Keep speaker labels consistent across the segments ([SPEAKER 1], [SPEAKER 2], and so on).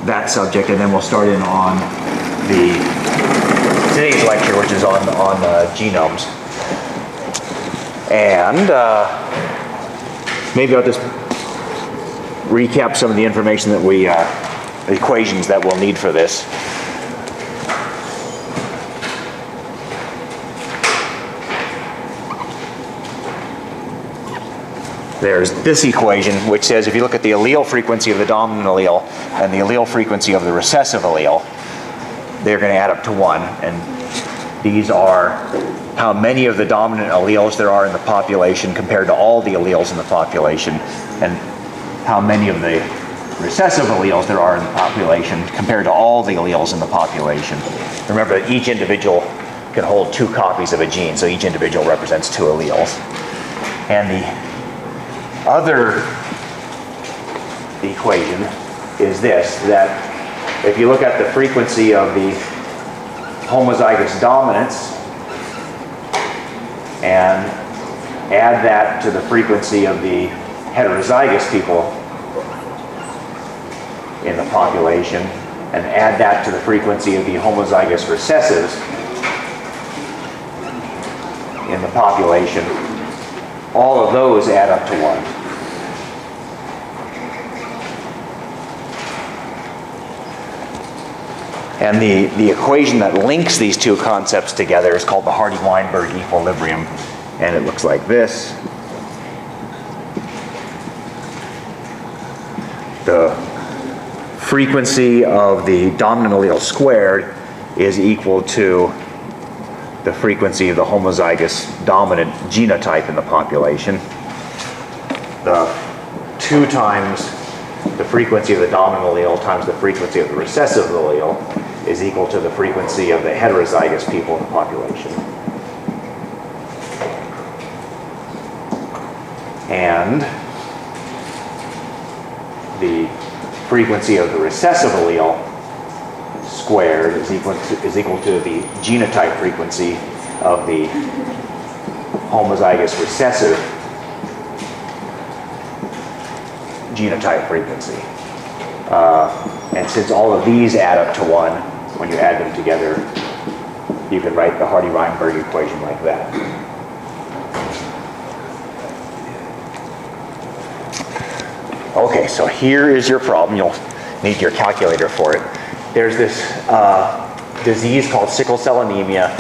[SPEAKER 1] that subject, and then we'll start in on today's lecture, which is on genomes. And maybe I'll just recap some of the information that equations that we'll need for this. There's this equation, which says if you look at the allele frequency of the dominant allele and the allele frequency of the recessive allele, they're going to add up to 1. And these are how many of the dominant alleles there are in the population compared to all the alleles in the population, and how many of the recessive alleles there are in the population compared to all the alleles in the population. Remember that each individual can hold 2 copies of a gene, so each individual represents 2 alleles. And the other equation is this, that if you look at the frequency of the homozygous dominance and add that to the frequency of the heterozygous people in the population and add that to the frequency of the homozygous recessives in the population, all of those add up to 1. And the equation that links these two concepts together is called the Hardy-Weinberg equilibrium, and it looks like this. The frequency of the dominant allele squared is equal to the frequency of the homozygous dominant genotype in the population. The 2 times the frequency of the dominant allele times the frequency of the recessive allele is equal to the frequency of the heterozygous people in the population. And the frequency of the recessive allele squared is equal to the genotype frequency of the homozygous recessive genotype frequency. And since all of these add up to 1, when you add them together, you can write the Hardy-Weinberg equation like that. Okay, so here is your problem. You'll need your calculator for it. There's this disease called sickle cell anemia.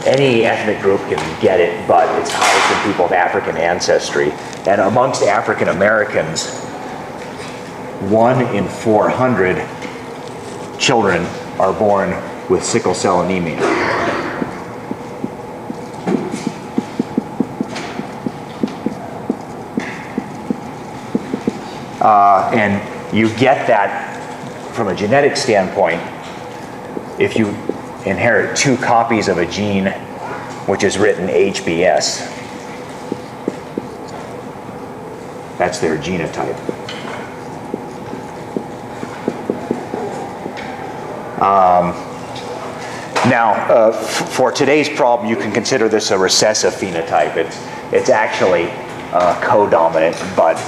[SPEAKER 1] Any ethnic group can get it, but it's highest in people of African ancestry. And amongst African Americans, 1 in 400 children are born with sickle cell anemia. And you get that from a genetic standpoint if you inherit 2 copies of a gene which is written HBS. That's their genotype. Now, for today's problem, you can consider this a recessive phenotype. It's actually codominant, but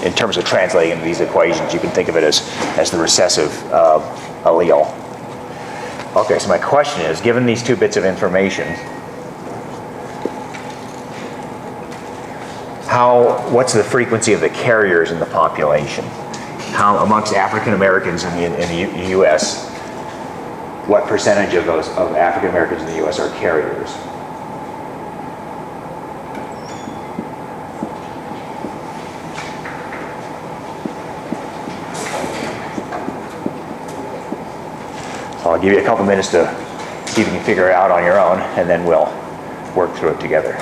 [SPEAKER 1] in terms of translating into these equations, you can think of it as the recessive allele. Okay, so my question is, given these 2 bits of information, what's the frequency of the carriers in the population? How, amongst African Americans in the U.S., what percentage of African Americans in the U.S. are carriers? So I'll give you a couple minutes to see if you can figure it out on your own, and then we'll work through it together.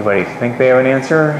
[SPEAKER 1] Anybody think they have an answer?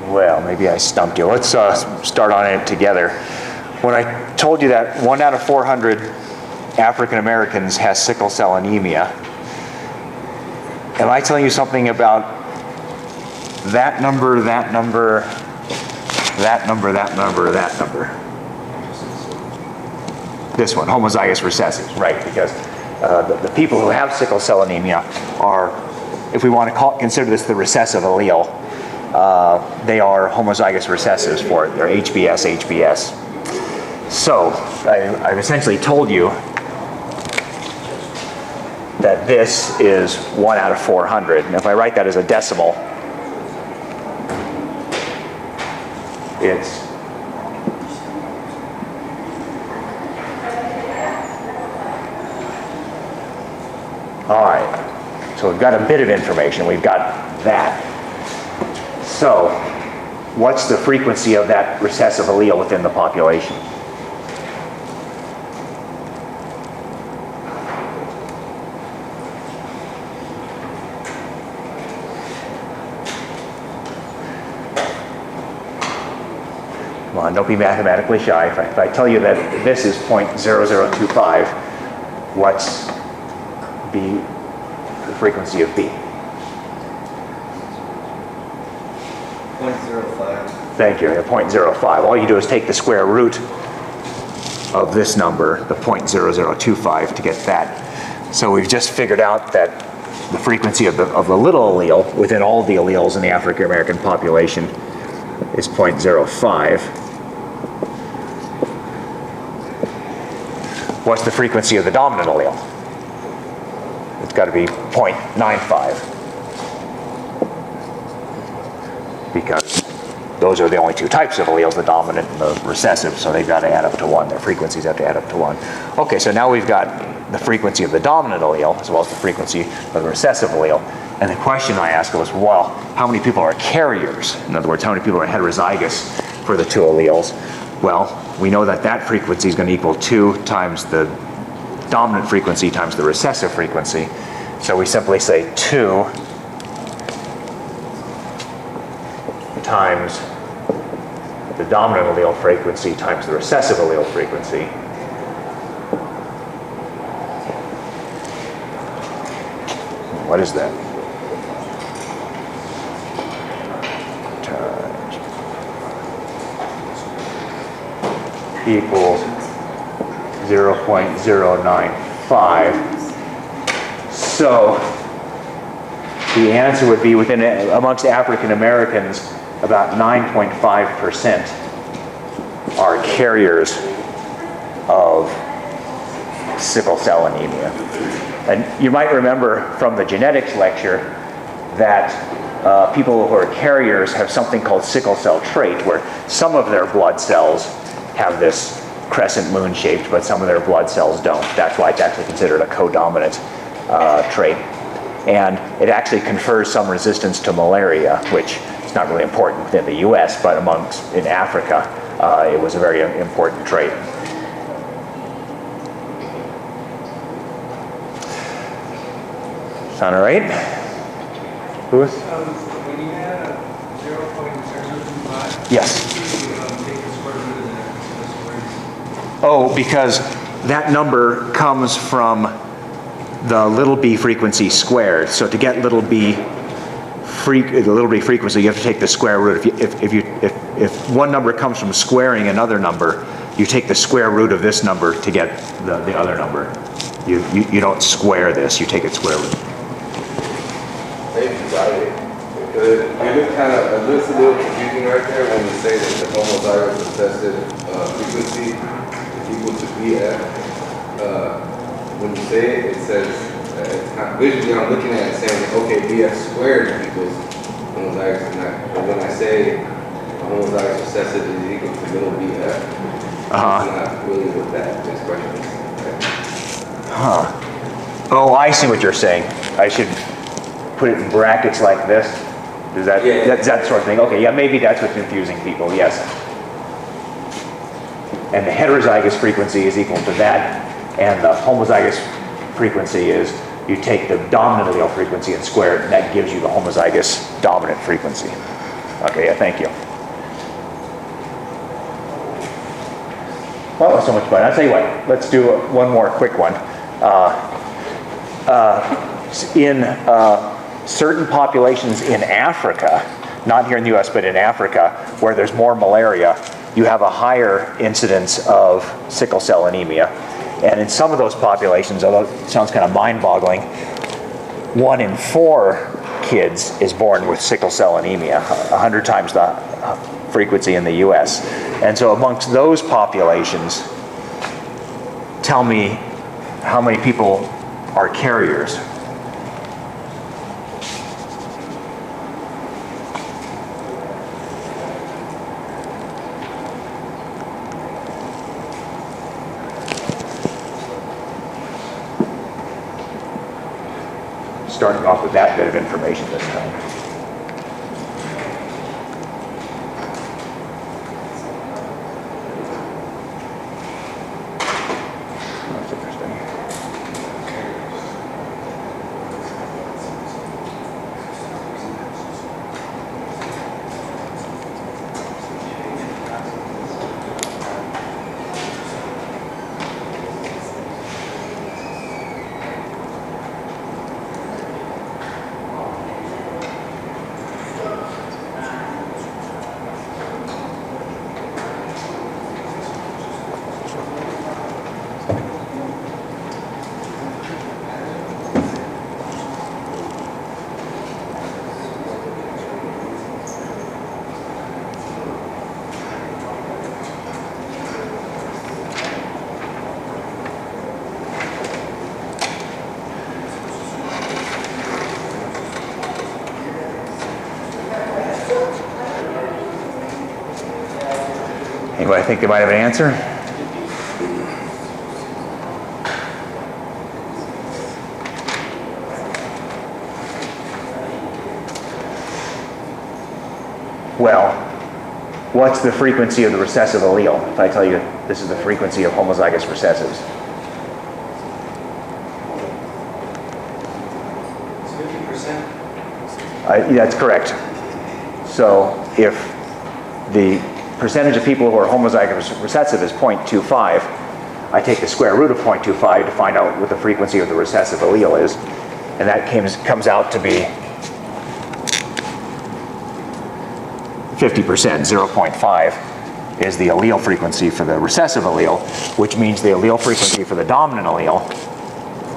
[SPEAKER 1] Well, maybe I stumped you. Let's start on it together. When I told you that 1 out of 400 African Americans has sickle cell anemia, am I telling you something about that number, that number, that number, that number, that number? This one, homozygous recessives, right? Because the people who have sickle cell anemia are, if we want to consider this the recessive allele, they are homozygous recessives for it. They're HBS. So I've essentially told you that this is 1 out of 400. And if I write that as a decimal, it's all right. So we've got a bit of information. We've got that. So, what's the frequency of that recessive allele within the population? Come on, don't be mathematically shy. If I tell you that this is 0.0025, what's the frequency of B?
[SPEAKER 2] 0.05.
[SPEAKER 1] Thank you, 0.05. All you do is take the square root of this number, the 0.0025, to get that. So we've just figured out that the frequency of the little allele within all the alleles in the African American population is 0.05. What's the frequency of the dominant allele? It's got to be 0.95. Because those are the only two types of alleles, the dominant and the recessive, so they've got to add up to 1. Their frequencies have to add up to 1. Okay, so now we've got the frequency of the dominant allele as well as the frequency of the recessive allele. And the question I asked was, well, how many people are carriers? In other words, how many people are heterozygous for the two alleles? Well, we know that that frequency is going to equal 2 times the dominant frequency times the recessive frequency. So we simply say 2 times the dominant allele frequency times the recessive allele frequency. What is that? Equals 0.095. So the answer would be amongst African Americans, about 9.5% are carriers of sickle cell anemia. And you might remember from the genetics lecture that people who are carriers have something called sickle cell trait, where some of their blood cells have this crescent moon shaped, but some of their blood cells don't. That's why it's actually considered a codominant trait. And it actually confers some resistance to malaria, which is not really important within the US, but in Africa, it was a very important trait. Sound all right? Louis?
[SPEAKER 2] When you had 0.025,
[SPEAKER 1] yes.
[SPEAKER 2] take the square root of that.
[SPEAKER 1] Oh, because that number comes from the little b frequency squared. So to get little b frequency, you have to take the square root. If one number comes from squaring another number, you take the square root of this number to get the other number. You don't square this, you take its square root.
[SPEAKER 3] Maybe right. Because it looks kind of, it looks a little confusing right there when we say that the homozygous recessive frequency is equal to BF. When you say it, it says, it's kind of, visually I'm looking at it saying, okay, BF squared equals homozygous and that. But when I say homozygous recessive is equal to little BF, it's not really what that expression is.
[SPEAKER 1] Huh. Oh, I see what you're saying. I should put it in brackets like this. Is that,
[SPEAKER 3] Yeah.
[SPEAKER 1] that's that sort of thing? Okay, yeah, maybe that's what's confusing people, yes. And the heterozygous frequency is equal to that, and the homozygous frequency is you take the dominant allele frequency and square it, and that gives you the homozygous dominant frequency. Okay, yeah, thank you. Well, that was so much fun. I'll tell you what, let's do one more quick one. In certain populations in Africa, not here in the US, but in Africa, where there's more malaria, you have a higher incidence of sickle cell anemia. And in some of those populations, although it sounds kind of mind-boggling, 1 in 4 kids is born with sickle cell anemia, 100 times the frequency in the US. And so amongst those populations, tell me how many people are carriers? Starting off with that bit of information this time. That's interesting. Anybody think they might have an answer? Well, what's the frequency of the recessive allele? If I tell you this is the frequency of homozygous recessives.
[SPEAKER 2] It's 50%.
[SPEAKER 1] That's correct. So if the percentage of people who are homozygous recessive is 0.25, I take the square root of 0.25 to find out what the frequency of the recessive allele is, and that comes out to be 50%, 0.5 is the allele frequency for the recessive allele, which means the allele frequency for the dominant allele,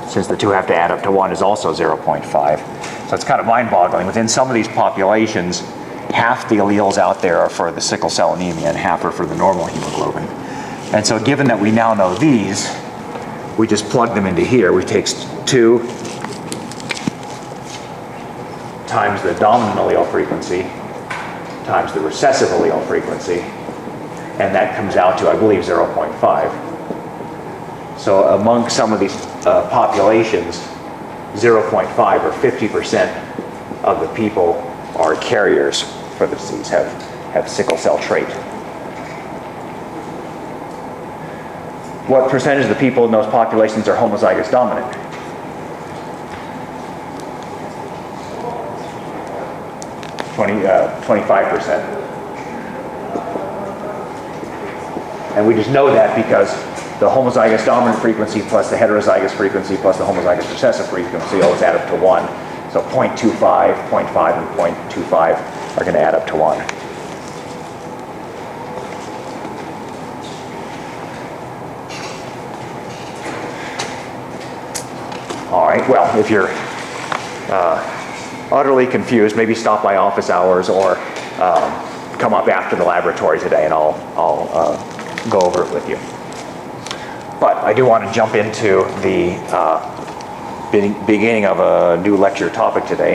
[SPEAKER 1] since the two have to add up to 1, is also 0.5. So it's kind of mind-boggling. Within some of these populations, half the alleles out there are for the sickle cell anemia and half are for the normal hemoglobin. And so given that we now know these, we just plug them into here. We take 2 times the dominant allele frequency times the recessive allele frequency, and that comes out to, I believe, 0.5. So among some of these populations, 0.5 or 50% of the people are carriers for the disease, have sickle cell trait. What percentage of the people in those populations are homozygous dominant? – 25%. And we just know that because the homozygous dominant frequency plus the heterozygous frequency plus the homozygous recessive frequency always add up to 1. So 0.25, 0.5, and 0.25 are going to add up to 1. right, well, if you're utterly confused, maybe stop by office hours or come up after the laboratory today and I'll go over it with you. But I do want to jump into the beginning of a new lecture topic today.